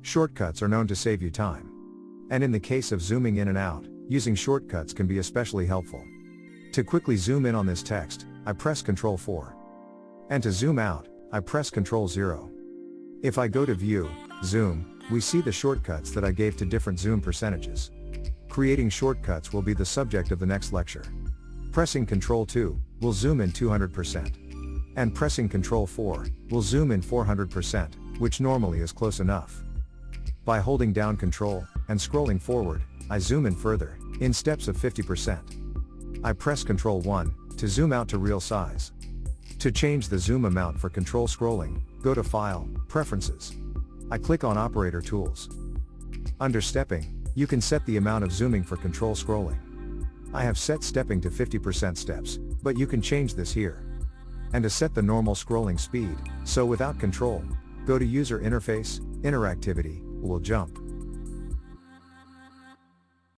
Shortcuts are known to save you time. And in the case of zooming in and out, using shortcuts can be especially helpful. To quickly zoom in on this text, I press Ctrl 4. And to zoom out, I press Ctrl 0. If I go to View, Zoom, we see the shortcuts that I gave to different zoom percentages. Creating shortcuts will be the subject of the next lecture. Pressing Ctrl 2 will zoom in 200%. And pressing Ctrl 4 will zoom in 400%, which normally is close enough. By holding down Ctrl and scrolling forward, I zoom in further, in steps of 50%. I press Ctrl 1 to zoom out to real size. To change the zoom amount for control scrolling, go to File, Preferences. I click on Operator Tools. Under Stepping, you can set the amount of zooming for control scrolling. I have set stepping to 50% steps, but you can change this here. And to set the normal scrolling speed, so without control, go to User Interface, Interactivity, will jump.